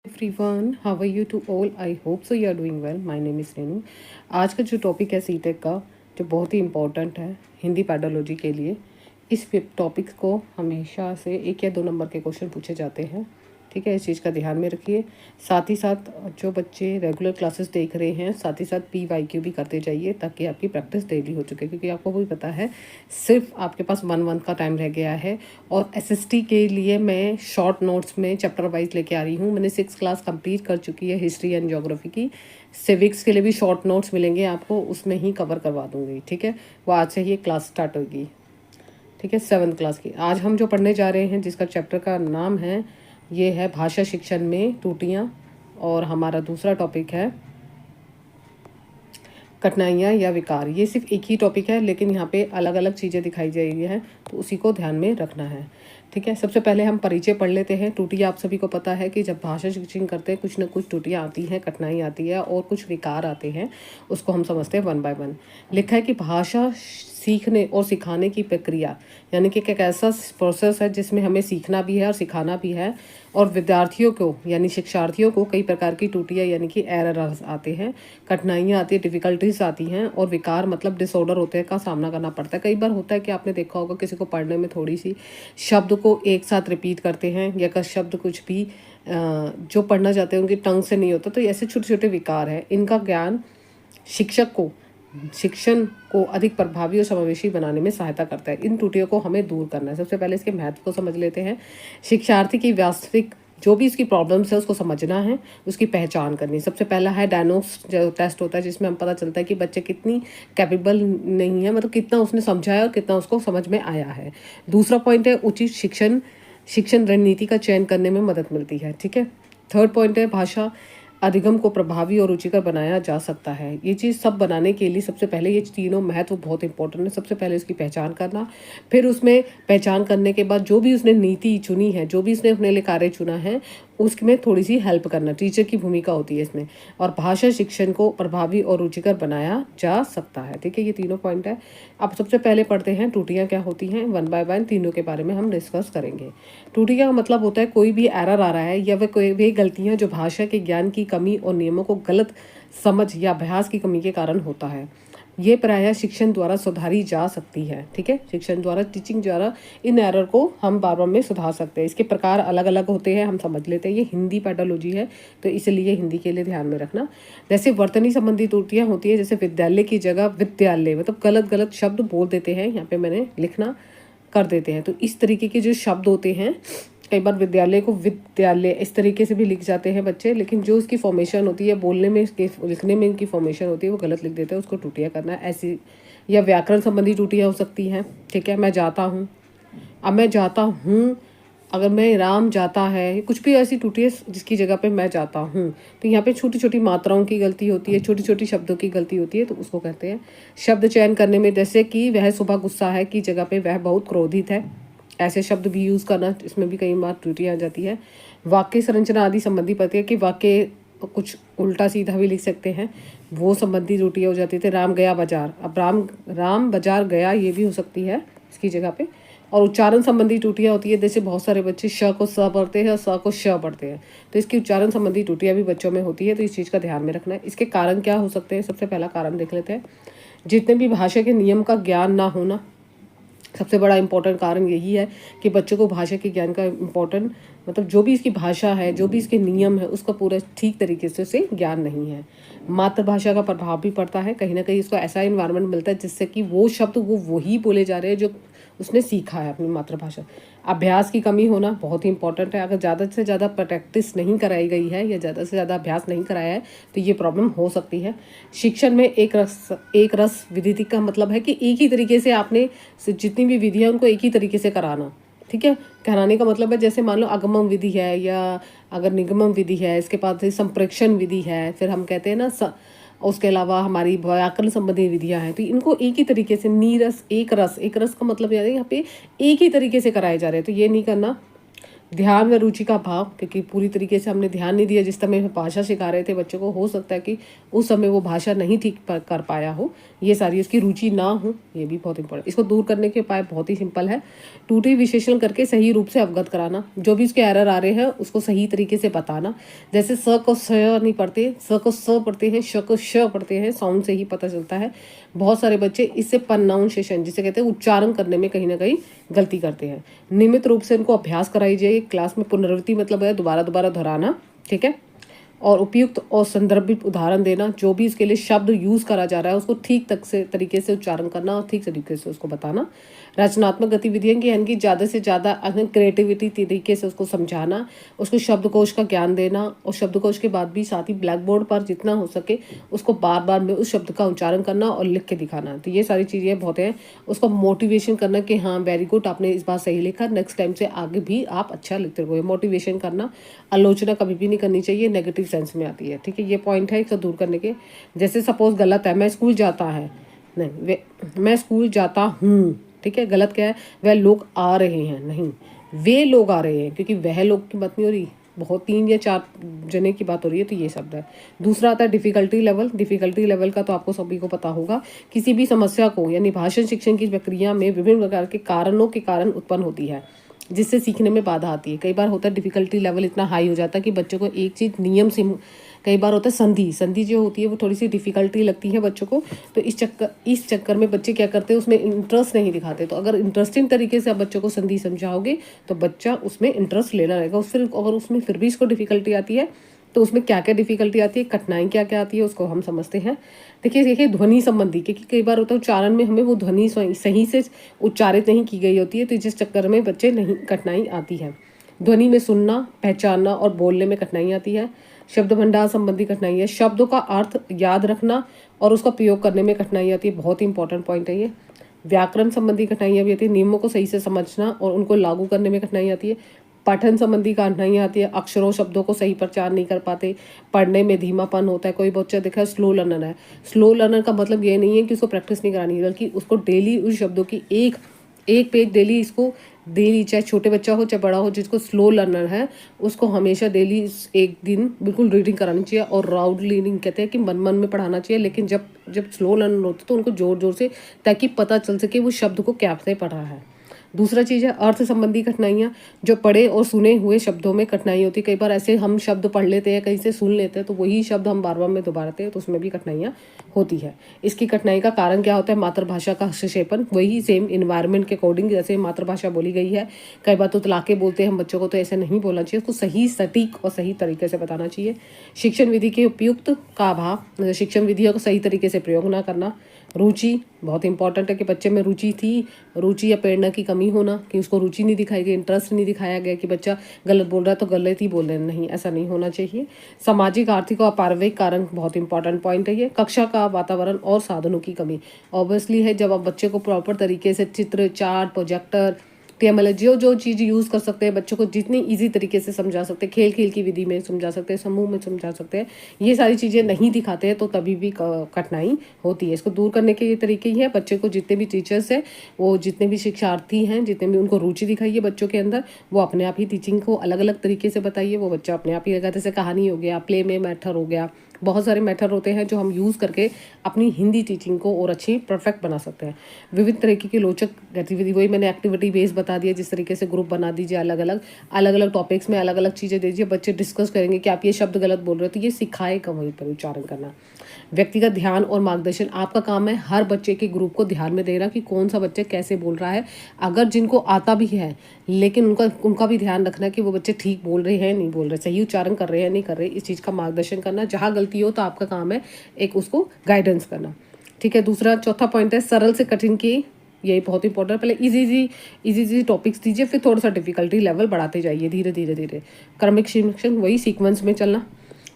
Everyone, how are you to all? I hope so you are doing well. My name is Renu. आज का जो topic है सीटेक का, जो बहुत ही इम्पोर्टेंट है हिंदी पैडोलॉजी के लिए। इस टॉपिक को हमेशा से 1 या 2 नंबर के क्वेश्चन पूछे जाते हैं। ठीक है, इस चीज़ का ध्यान में रखिए। साथ ही साथ जो बच्चे रेगुलर क्लासेस देख रहे हैं, साथ ही साथ PYQ भी करते जाइए ताकि आपकी प्रैक्टिस डेली हो चुके, क्योंकि आपको भी पता है सिर्फ आपके पास 1 मंथ का टाइम रह गया है। और SST के लिए मैं शॉर्ट नोट्स में चैप्टर वाइज लेके आ रही हूँ। मैंने 6 क्लास कंप्लीट कर चुकी है हिस्ट्री एंड ज्योग्राफी की। सिविक्स के लिए भी शॉर्ट नोट्स मिलेंगे आपको, उसमें ही कवर करवा दूँगी। ठीक है, वो आज से ही क्लास स्टार्ट होगी। ठीक है, 7th क्लास की। आज हम जो पढ़ने जा रहे हैं, जिसका चैप्टर का नाम है, ये है भाषा शिक्षण में त्रुटियाँ। और हमारा दूसरा टॉपिक है कठिनाइयाँ या विकार। ये सिर्फ एक ही टॉपिक है, लेकिन यहाँ पे अलग अलग चीज़ें दिखाई जा रही हैं, तो उसी को ध्यान में रखना है। ठीक है, सबसे पहले हम परिचय पढ़ लेते हैं। त्रुटियाँ आप सभी को पता है कि जब भाषा शिक्षण करते हैं कुछ ना कुछ त्रुटियाँ आती हैं, कठिनाई आती है और कुछ विकार आते हैं। उसको हम समझते हैं 1 बाय 1। लिखा है कि भाषा सीखने और सिखाने की प्रक्रिया, यानी कि एक ऐसा प्रोसेस है जिसमें हमें सीखना भी है और सिखाना भी है। और विद्यार्थियों को यानी शिक्षार्थियों को कई प्रकार की त्रुटियाँ यानी कि एरर आते हैं, कठिनाइयाँ आती है, डिफ़िकल्टीज आती हैं। और विकार मतलब डिसऑर्डर होते हैं का सामना करना पड़ता है। कई बार होता है कि आपने देखा होगा किसी को पढ़ने में थोड़ी सी शब्द को एक साथ रिपीट करते हैं, या शब्द कुछ भी जो पढ़ना चाहते हैं उनकी टंग से नहीं होता, तो ऐसे छोटे छोटे विकार हैं। इनका ज्ञान शिक्षक को शिक्षण को अधिक प्रभावी और समावेशी बनाने में सहायता करता है। इन त्रुटियों को हमें दूर करना है। सबसे पहले इसके महत्व को समझ लेते हैं। शिक्षार्थी की वास्तविक जो भी इसकी प्रॉब्लम्स है उसको समझना है, उसकी पहचान करनी है। सबसे पहला है डायनोस जो टेस्ट होता है, जिसमें हम पता चलता है कि बच्चे कितनी कैपेबल नहीं है, मतलब कितना उसने समझा है और कितना उसको समझ में आया है। दूसरा पॉइंट है उचित शिक्षण रणनीति का चयन करने में मदद मिलती है। ठीक है, थर्ड पॉइंट है भाषा अधिगम को प्रभावी और रुचिकर बनाया जा सकता है। ये चीज़ सब बनाने के लिए सबसे पहले ये तीनों महत्व बहुत इंपॉर्टेंट है। सबसे पहले उसकी पहचान करना, फिर उसमें पहचान करने के बाद जो भी उसने नीति चुनी है, जो भी उसने अपने लिए कार्य चुना है, उसमें थोड़ी सी हेल्प करना, टीचर की भूमिका होती है इसमें। और भाषा शिक्षण को प्रभावी और रुचिकर बनाया जा सकता है। ठीक है, ये तीनों पॉइंट है। अब सबसे पहले पढ़ते हैं त्रुटियाँ क्या होती हैं। 1 बाय 1 तीनों के बारे में हम डिस्कस करेंगे। त्रुटियाँ का मतलब होता है कोई भी एरर आ रहा है या वह कोई भी गलतियाँ जो भाषा के ज्ञान की कमी और नियमों को गलत समझ या अभ्यास की कमी के कारण होता है। ये प्रायः शिक्षण द्वारा सुधारी जा सकती है। ठीक है, शिक्षण द्वारा, टीचिंग द्वारा इन एरर को हम बार बार में सुधार सकते हैं। इसके प्रकार अलग अलग होते हैं, हम समझ लेते हैं। ये हिंदी पैडोलॉजी है, तो इसलिए हिंदी के लिए ध्यान में रखना। जैसे वर्तनी संबंधी त्रुटियाँ होती है, जैसे विद्यालय की जगह विद्यालय, मतलब गलत गलत शब्द बोल देते हैं, यहाँ पे मैंने लिखना कर देते हैं। तो इस तरीके के जो शब्द होते हैं, कई बार विद्यालय को विद्यालय इस तरीके से भी लिख जाते हैं बच्चे, लेकिन जो उसकी फॉर्मेशन होती है बोलने में, लिखने में इनकी फॉर्मेशन होती है, वो गलत लिख देते हैं। उसको त्रुटियाँ करना है ऐसी। या व्याकरण संबंधी त्रुटियाँ हो सकती हैं। ठीक है, मैं जाता हूँ, अब मैं जाता हूँ, अगर मैं राम जाता है, कुछ भी ऐसी त्रुटियाँ जिसकी जगह पे मैं जाता हूँ, तो यहाँ पे छोटी छोटी मात्राओं की गलती होती है, छोटी छोटी शब्दों की गलती होती है, तो उसको कहते हैं। शब्द चयन करने में, जैसे कि वह सुबह गुस्सा है की जगह पे वह बहुत क्रोधित है, ऐसे शब्द भी यूज़ करना, इसमें भी कई बार त्रुटि आ जाती है। वाक्य संरचना आदि संबंधी पता है कि वाक्य कुछ उल्टा सीधा भी लिख सकते हैं, वो संबंधी त्रुटियाँ हो जाती थी। राम गया बाजार, अब राम बाजार गया, ये भी हो सकती है इसकी जगह पे। और उच्चारण संबंधी त्रुटियाँ होती है, जैसे बहुत सारे बच्चे श को स पढ़ते हैं और स को श पढ़ते हैं, तो इसकी उच्चारण संबंधी त्रुटियाँ भी बच्चों में होती है, तो इस चीज़ का ध्यान में रखना है। इसके कारण क्या हो सकते हैं, सबसे पहला कारण देख लेते हैं। जितने भी भाषा के नियम का ज्ञान ना होना, सबसे बड़ा इम्पोर्टेंट कारण यही है कि बच्चों को भाषा के ज्ञान का इम्पोर्टेंट, मतलब जो भी इसकी भाषा है, जो भी इसके नियम है, उसका पूरा ठीक तरीके से उसे ज्ञान नहीं है। मातृभाषा का प्रभाव भी पड़ता है, कहीं ना कहीं इसको ऐसा इन्वायरमेंट मिलता है जिससे कि वो शब्द वो वही बोले जा रहे हैं जो उसने सीखा है अपनी मातृभाषा। अभ्यास की कमी होना बहुत ही इंपॉर्टेंट है। अगर ज़्यादा से ज़्यादा प्रैक्टिस नहीं कराई गई है या ज़्यादा से ज़्यादा अभ्यास नहीं कराया है, तो ये प्रॉब्लम हो सकती है। शिक्षण में एक रस विधि का मतलब है कि एक ही तरीके से आपने जितनी भी विधियाँ उनको एक ही तरीके से कराना। ठीक है, कहलाने का मतलब है जैसे मान लो आगमन विधि है, या अगर निगमन विधि है, इसके बाद संप्रेक्षण विधि है, फिर हम कहते हैं ना उसके अलावा हमारी व्याकरण संबंधी विधियां हैं, तो इनको एक ही तरीके से एक रस का मतलब याद है यहाँ पे एक ही तरीके से कराए जा रहे हैं, तो ये नहीं करना। ध्यान व रुचि का भाव, क्योंकि पूरी तरीके से हमने ध्यान नहीं दिया जिस समय भाषा सिखा रहे थे बच्चों को, हो सकता है कि उस समय वो भाषा नहीं ठीक कर पाया हो, ये सारी उसकी रुचि ना हो, ये भी बहुत इंपॉर्टेंट। इसको दूर करने के उपाय बहुत ही सिंपल है, टूटी विश्लेषण करके सही रूप से अवगत कराना, जो भी उसके एरर आ रहे हैं उसको सही तरीके से बताना। जैसे स को स नहीं पढ़ते, स को स पढ़ते हैं, श को श पढ़ते हैं, साउंड से ही पता चलता है। बहुत सारे बच्चे इससे प्रोनाउंसिएशन जिसे कहते हैं उच्चारण करने में कहीं ना कहीं गलती करते हैं। नियमित रूप से इनको अभ्यास कराई जाए क्लास में। पुनरावृत्ति मतलब है दोबारा दोबारा दोहराना, ठीक है। और उपयुक्त और संदर्भित उदाहरण देना, जो भी इसके लिए शब्द यूज़ करा जा रहा है उसको ठीक तरीके से उच्चारण करना और ठीक तरीके से उसको बताना। रचनात्मक गतिविधियाँ की यानी कि ज़्यादा से ज़्यादा क्रिएटिविटी तरीके से उसको समझाना, उसको शब्दकोश का ज्ञान देना, और शब्दकोश के बाद भी साथ ही ब्लैक बोर्ड पर जितना हो सके उसको बार बार में उस शब्द का उच्चारण करना और लिख के दिखाना। तो ये सारी चीज़ें बहुत हैं। उसको मोटिवेशन करना कि हाँ वेरी गुड, आपने इस बार सही लिखा, नेक्स्ट टाइम से आगे भी आप अच्छा लिखते रहोगे। मोटिवेशन करना, आलोचना कभी भी नहीं करनी चाहिए, नेगेटिव सेंस में आती है, ठीक है। ये पॉइंट है इसको दूर करने के। जैसे सपोज गलत है, मैं स्कूल जाता है, नहीं मैं स्कूल जाता हूँ, ठीक है। गलत क्या है, वह लोग आ रहे हैं, नहीं वे लोग आ रहे हैं, क्योंकि वह लोग की बात नहीं हो रही, बहुत 3 या 4 जने की बात हो रही है, तो ये शब्द है। दूसरा आता है डिफ़िकल्टी लेवल। डिफ़िकल्टी लेवल का तो आपको सभी को पता होगा, किसी भी समस्या को यानी भाषण शिक्षण की प्रक्रिया में विभिन्न प्रकार के कारणों के कारण उत्पन्न होती है, जिससे सीखने में बाधा आती है। कई बार होता है डिफ़िकल्टी लेवल इतना हाई हो जाता है कि बच्चों को एक चीज़ नियम से, कई बार होता है संधि जो होती है वो थोड़ी सी डिफ़िकल्टी लगती है बच्चों को, तो इस चक्कर में बच्चे क्या करते हैं, उसमें इंटरेस्ट नहीं दिखाते। तो अगर इंटरेस्टिंग तरीके से आप बच्चों को संधि समझाओगे तो बच्चा उसमें इंटरेस्ट लेना रहेगा। फिर अगर उसमें फिर भी इसको डिफ़िकल्टी आती है तो उसमें क्या क्या डिफ़िकल्टी आती है, कठिनाई क्या क्या आती है, उसको हम समझते हैं। देखिए ध्वनि संबंधी, क्योंकि कई बार होता है उच्चारण में हमें वो ध्वनि सही से उच्चारित नहीं की गई होती है, तो जिस चक्कर में बच्चे नहीं कठिनाई आती है। ध्वनि में सुनना, पहचानना और बोलने में कठिनाई आती है। शब्द भंडार संबंधी कठिनाई है, शब्दों का अर्थ याद रखना और उसका प्रयोग करने में कठिनाई आती है, बहुत ही इंपॉर्टेंट पॉइंट है ये। व्याकरण संबंधी कठिनाइयाँ भी आती है, नियमों को सही से समझना और उनको लागू करने में कठिनाई आती है। पठन संबंधी कठिनाइयाँ आती है, अक्षरों शब्दों को सही प्रचार नहीं कर पाते, पढ़ने में धीमापन होता है। कोई बच्चा देखा है स्लो लर्नर है, स्लो लर्नर का मतलब ये नहीं है कि उसको प्रैक्टिस नहीं करानी है, बल्कि उसको डेली उस शब्दों की एक पेज डेली इसको डेली, चाहे छोटे बच्चा हो चाहे बड़ा हो, जिसको स्लो लर्नर है उसको हमेशा डेली एक दिन बिल्कुल रीडिंग करानी चाहिए। और राउंड रीडिंग कहते हैं कि मन मन में पढ़ाना चाहिए, लेकिन जब स्लो लर्नर होते तो उनको जोर जोर से, ताकि पता चल सके वो शब्द को कैसे पढ़ा है। दूसरा चीज़ है अर्थ संबंधी कठिनाइयाँ, जो पढ़े और सुने हुए शब्दों में कठिनाई होती है। कई बार ऐसे हम शब्द पढ़ लेते हैं, कहीं से सुन लेते हैं, तो वही शब्द हम बार बार में दोबाराते हैं, तो उसमें भी कठिनाइयाँ होती है। इसकी कठिनाई का कारण क्या होता है, मातृभाषा का हस्तक्षेपन, वही सेम इन्वायरमेंट के अकॉर्डिंग जैसे मातृभाषा बोली गई है। कई बार तो तलाके बोलते हैं हम बच्चों को, तो ऐसे नहीं बोलना चाहिए, उसको सही सटीक और सही तरीके से बताना चाहिए। शिक्षण विधि के उपयुक्त का अभाव, शिक्षण विधियों को सही तरीके से प्रयोग ना करना। रुचि बहुत इंपॉर्टेंट है कि बच्चे में रुचि थी, रुचि या प्रेरणा की कमी होना, कि उसको रुचि नहीं दिखाई गई, इंटरेस्ट नहीं दिखाया गया, कि बच्चा गलत बोल रहा है तो गलत ही बोल रहे हैं, नहीं, ऐसा नहीं होना चाहिए। सामाजिक, आर्थिक और पारिवारिक कारण बहुत इंपॉर्टेंट पॉइंट है ये। कक्षा का वातावरण और साधनों की कमी ऑब्वियसली है। जब आप बच्चे को प्रॉपर तरीके से चित्र, चार्ट, प्रोजेक्टर, टीएमएल जो चीज़ यूज़ कर सकते हैं, बच्चों को जितनी इजी तरीके से समझा सकते हैं, खेल की विधि में समझा सकते हैं, समूह में समझा सकते हैं, ये सारी चीज़ें नहीं दिखाते हैं तो तभी भी कठिनाई होती है। इसको दूर करने के ये तरीके ही है, बच्चे को जितने भी टीचर्स हैं, वो जितने भी शिक्षार्थी हैं, जितने भी उनको रुचि दिखाइए बच्चों के अंदर, वो अपने आप ही टीचिंग को अलग अलग तरीके से बताइए, वो बच्चा अपने आप ही लगा। जैसे कहानी हो गया, प्ले में मैथड हो गया, बहुत सारे मेथड होते हैं जो हम यूज़ करके अपनी हिंदी टीचिंग को और अच्छी परफेक्ट बना सकते हैं। विविध तरीके की रोचक गतिविधि, वही मैंने एक्टिविटी बेस बता दिया, जिस तरीके से ग्रुप बना दीजिए, अलग अलग टॉपिक्स में अलग अलग चीज़ें दीजिए, बच्चे डिस्कस करेंगे कि आप ये शब्द गलत बोल रहे हो, तो ये सिखाएगा वहीं पर उच्चारण करना। व्यक्तिगत ध्यान और मार्गदर्शन, आपका काम है हर बच्चे के ग्रुप को ध्यान में देना कि कौन सा बच्चा कैसे बोल रहा है। अगर जिनको आता भी है लेकिन उनका भी ध्यान रखना कि वो बच्चे ठीक बोल रहे हैं, नहीं बोल रहे, सही उच्चारण कर रहे हैं, नहीं कर रहे, इस चीज़ का मार्गदर्शन करना। जहाँ गलती हो तो आपका काम है एक उसको गाइडेंस करना, ठीक है। चौथा पॉइंट है सरल से कठिन की, यही बहुत इंपॉर्टेंट। पहले इजी टॉपिक्स दीजिए, फिर थोड़ा सा डिफिकल्टी लेवल बढ़ाते जाइए धीरे धीरे। क्रमिक शिक्षण, वही सीक्वेंस में चलना।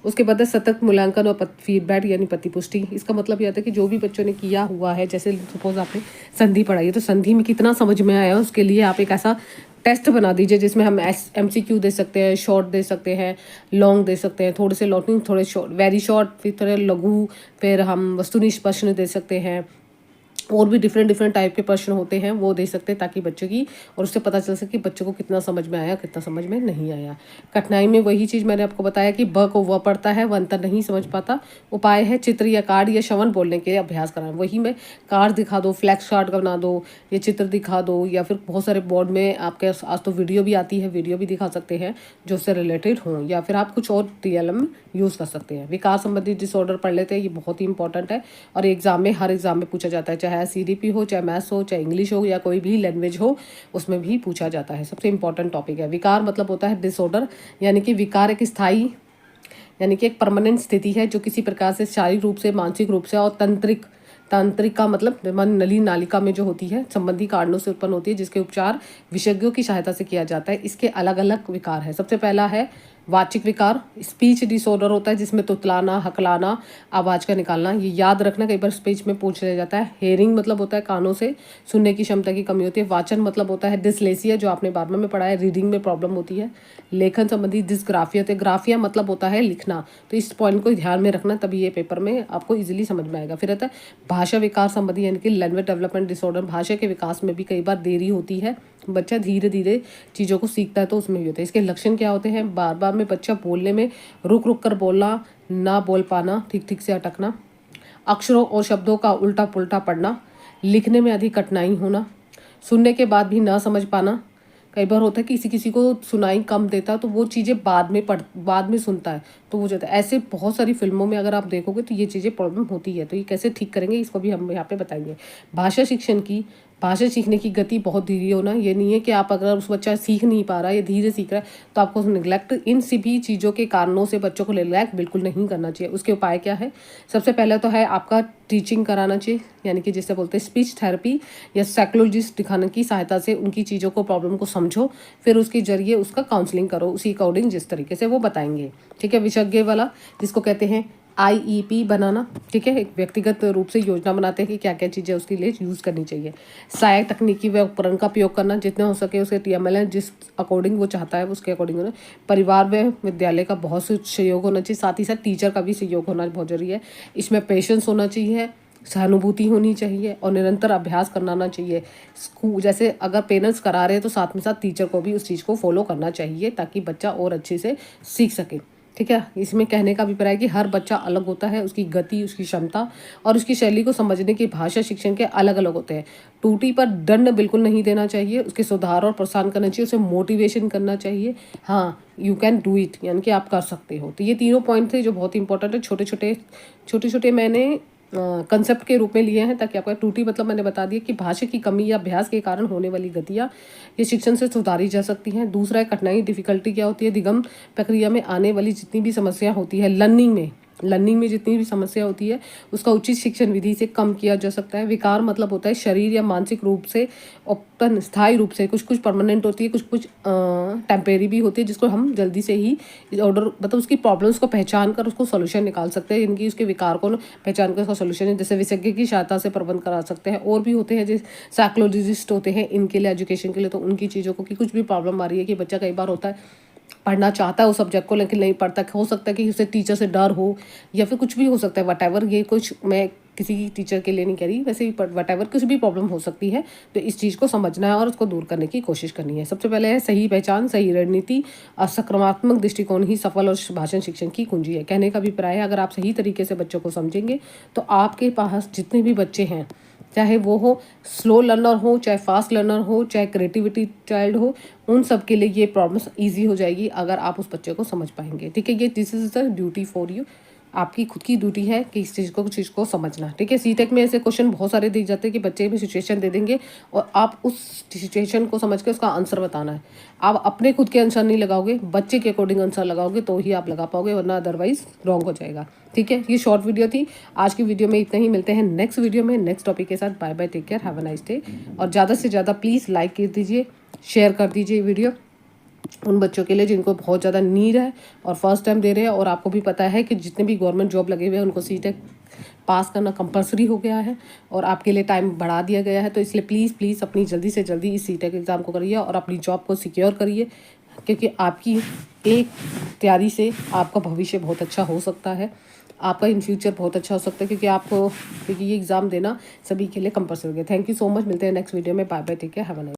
उसके बाद है सतत मूल्यांकन और फीडबैक यानी प्रतिपुष्टि। इसका मतलब ये आता है कि जो भी बच्चों ने किया हुआ है, जैसे सपोज आपने संधि पढ़ाई है तो संधि में कितना समझ में आया, उसके लिए आप एक ऐसा टेस्ट बना दीजिए जिसमें हम MCQ दे सकते हैं, शॉर्ट दे सकते हैं, लॉन्ग दे सकते हैं, थोड़े से लॉन्ग, थोड़े शॉर्ट, वेरी शॉर्ट, फिर थोड़े लघु, फिर हम वस्तुनिष्ठ प्रश्न दे सकते हैं, और भी डिफरेंट डिफरेंट टाइप के प्रश्न होते हैं, वो दे सकते हैं ताकि बच्चे की और उससे पता चल सके कि बच्चे को कितना समझ में आया, कितना समझ में नहीं आया। कठिनाई में वही चीज़ मैंने आपको बताया कि ब को व पढ़ता है, व अंतर नहीं समझ पाता। उपाय है चित्र या कार्ड या श्रवण बोलने के लिए अभ्यास कराना। वही मैं कार्ड दिखा दो, फ्लैक्स कार्ड बना दो, या चित्र दिखा दो, या फिर बहुत सारे बोर्ड में आपके आज तो वीडियो भी आती है, वीडियो भी दिखा सकते हैं जो उससे रिलेटेड हों, या फिर आप कुछ और TLM यूज़ कर सकते हैं। विकार संबंधी डिसऑर्डर पढ़ लेते हैं, ये बहुत ही इंपॉर्टेंट है और एग्जाम में हर एग्जाम में पूछा जाता है, चाहे CDP हो, चाहे मैथ्स हो, चाहे इंग्लिश हो, या कोई भी लैंग्वेज हो, उसमें भी पूछा जाता है। सबसे इंपॉर्टेंट टॉपिक है। विकार मतलब होता है डिसऑर्डर, यानी कि विकार एक स्थायी यानी कि एक परमानेंट स्थिति है जो किसी प्रकार से शारीरिक रूप से, मानसिक रूप से और तांत्रिक का मतलब मन नली नालिका में जो होती है संबंधी कारणों से उत्पन्न होती है, जिसके उपचार विशेषज्ञों की सहायता से किया जाता है। इसके अलग अलग विकार है। सबसे पहला है वाचिक विकार, स्पीच डिसऑर्डर होता है जिसमें तुतलाना, हकलाना, आवाज़ का निकालना। ये याद रखना, कई बार स्पीच में पूछ लिया जाता है। हेयरिंग मतलब होता है कानों से सुनने की क्षमता की कमी होती है। वाचन मतलब होता है डिसलेसिया, जो आपने 12वें में पढ़ा है, रीडिंग में प्रॉब्लम होती है। लेखन संबंधी डिसग्राफिया होती है। ग्राफिया मतलब होता है लिखना। तो इस पॉइंट को ध्यान में रखना, तभी ये पेपर में आपको ईजिली समझ में आएगा। फिर रहता है भाषा विकार संबंधी, यानी कि लैंग्वेज डेवलपमेंट डिसऑर्डर। भाषा के विकास में भी कई बार देरी होती है, बच्चा धीरे धीरे चीज़ों को सीखता है, तो उसमें भी होता है। इसके लक्षण क्या होते हैं? बार बार में बच्चा बोलने में रुक रुक कर बोलना, ना बोल पाना, ठीक ठीक से अटकना, अक्षरों और शब्दों का उल्टा पुल्टा पढ़ना, लिखने में अधिक कठिनाई होना, सुनने के बाद भी ना समझ पाना। कई बार होता है कि किसी किसी को सुनाई कम देता, तो वो चीज़ें बाद में सुनता है, तो वो जाता है। ऐसे बहुत सारी फिल्मों में अगर आप देखोगे तो ये चीज़ें प्रॉब्लम होती है। तो ये कैसे ठीक करेंगे, इसको भी हम यहाँ पे बताएंगे। भाषा सीखने की गति बहुत धीरे होना। ये नहीं है कि आप अगर उस बच्चा सीख नहीं पा रहा है या धीरे सीख रहा है तो आपको निगलेक्ट, इन सभी चीज़ों के कारणों से बच्चों को निगलेक्ट बिल्कुल नहीं करना चाहिए। उसके उपाय क्या है? सबसे पहले तो है आपका टीचिंग कराना चाहिए, यानी कि जिसे बोलते हैं स्पीच थेरेपी या साइकोलॉजिस्ट दिखाने की सहायता से उनकी चीज़ों को, प्रॉब्लम को समझो, फिर उसके जरिए उसका काउंसलिंग करो उसी अकॉर्डिंग जिस तरीके से वो बताएंगे। ठीक है, विशेषज्ञ वाला जिसको कहते हैं IEP बनाना। ठीक है, एक व्यक्तिगत रूप से योजना बनाते हैं कि क्या क्या चीज़ें उसके लिए यूज़ करनी चाहिए। सहायक तकनीकी व उपकरण का उपयोग करना, जितने हो सके उसके TML जिस अकॉर्डिंग वो चाहता है उसके अकॉर्डिंग होना। परिवार व विद्यालय का बहुत से सहयोग होना चाहिए, साथ ही साथ टीचर का भी सहयोग होना बहुत जरूरी है। इसमें पेशेंस होना चाहिए, सहानुभूति होनी चाहिए और निरंतर अभ्यास करना चाहिए। स्कूल जैसे अगर पेरेंट्स करा रहे हैं तो साथ में साथ टीचर को भी उस चीज़ को फॉलो करना चाहिए ताकि बच्चा और अच्छे से सीख सके। ठीक है, इसमें कहने का अभिप्राय है कि हर बच्चा अलग होता है, उसकी गति, उसकी क्षमता और उसकी शैली को समझने की भाषा शिक्षण के अलग अलग होते हैं। टूटी पर दंड बिल्कुल नहीं देना चाहिए, उसके सुधार और प्रोत्साहन करना चाहिए, उसे मोटिवेशन करना चाहिए। हाँ, यू कैन डू इट, यानी कि आप कर सकते हो। तो ये तीनों पॉइंट थे जो बहुत इंपॉर्टेंट है। छोटे छोटे मैंने कंसेप्ट के रूप में लिए हैं ताकि आपका टूटी मतलब मैंने बता दिया कि भाषा की कमी या अभ्यास के कारण होने वाली गतियाँ ये शिक्षण से सुधारी जा सकती हैं। दूसरा है कठिनाई, डिफिकल्टी क्या होती है? दिगम प्रक्रिया में आने वाली जितनी भी समस्या होती है, लर्निंग में जितनी भी समस्या होती है उसका उचित शिक्षण विधि से कम किया जा सकता है। विकार मतलब होता है शरीर या मानसिक रूप से उत्पन्न स्थायी रूप से, कुछ परमानेंट होती है, कुछ टेम्परेरी भी होती है, जिसको हम जल्दी से ही ऑर्डर मतलब उसकी प्रॉब्लम्स को पहचान कर उसको सोल्यूशन निकाल सकते हैं। इनकी उसके विकार को पहचान कर उसका सोल्यूशन जैसे विशेषज्ञ की सहायता से प्रबंध करा सकते हैं। और भी होते हैं जैसे साइकोलॉजिस्ट होते हैं, इनके लिए एजुकेशन के लिए, तो उनकी चीज़ों को कि कुछ भी प्रॉब्लम आ रही है कि बच्चा कई बार होता है पढ़ना चाहता है उस सब्जेक्ट को लेकिन नहीं पढ़ता, हो सकता है कि उसे टीचर से डर हो या फिर कुछ भी हो सकता है, वट ये कुछ मैं किसी टीचर के लिए नहीं कह रही, वैसे ही वट कुछ भी प्रॉब्लम हो सकती है। तो इस चीज़ को समझना है और उसको दूर करने की कोशिश करनी है। सबसे पहले है सही पहचान, सही रणनीति और सकारात्मक दृष्टिकोण ही सफल और भाषण शिक्षण की कुंजी है। कहने का अभिप्राय है अगर आप सही तरीके से बच्चों को समझेंगे तो आपके पास जितने भी बच्चे हैं, चाहे वो हो स्लो लर्नर हो, चाहे फास्ट लर्नर हो, चाहे क्रिएटिविटी चाइल्ड हो, उन सब के लिए ये प्रॉब्लम्स ईजी हो जाएगी अगर आप उस बच्चे को समझ पाएंगे। ठीक है, ये this is the duty for you, आपकी खुद की ड्यूटी है कि इस चीज़ को समझना। ठीक है, CTEC में ऐसे क्वेश्चन बहुत सारे दिख जाते हैं कि बच्चे भी सिचुएशन दे देंगे और आप उस सिचुएशन को समझ के उसका आंसर बताना है। आप अपने खुद के आंसर नहीं लगाओगे, बच्चे के अकॉर्डिंग आंसर लगाओगे तो ही आप लगा पाओगे, वरना अदरवाइज रॉन्ग हो जाएगा। ठीक है, ये शॉर्ट वीडियो थी। आज की वीडियो में इतना ही, मिलते हैं नेक्स्ट वीडियो में नेक्स्ट टॉपिक के साथ। Bye bye, take care, have a nice day. और ज़्यादा से ज़्यादा प्लीज़ लाइक कर दीजिए, शेयर कर दीजिए वीडियो उन बच्चों के लिए जिनको बहुत ज़्यादा नीड है और फर्स्ट टाइम दे रहे हैं। और आपको भी पता है कि जितने भी गवर्नमेंट जॉब लगे हुए हैं उनको CTEC पास करना कंपलसरी हो गया है और आपके लिए टाइम बढ़ा दिया गया है। तो इसलिए प्लीज़ अपनी जल्दी से जल्दी इस CTEC एग्ज़ाम को करिए और अपनी जॉब को सिक्योर करिए। क्योंकि आपकी एक तैयारी से आपका भविष्य बहुत अच्छा हो सकता है, आपका इन फ्यूचर बहुत अच्छा हो सकता है, क्योंकि ये एग्ज़ाम देना सभी के लिए कंपल्सरी है। थैंक यू सो मच, मिलते हैं नेक्स्ट वीडियो में। Bye bye, take care, have a nice.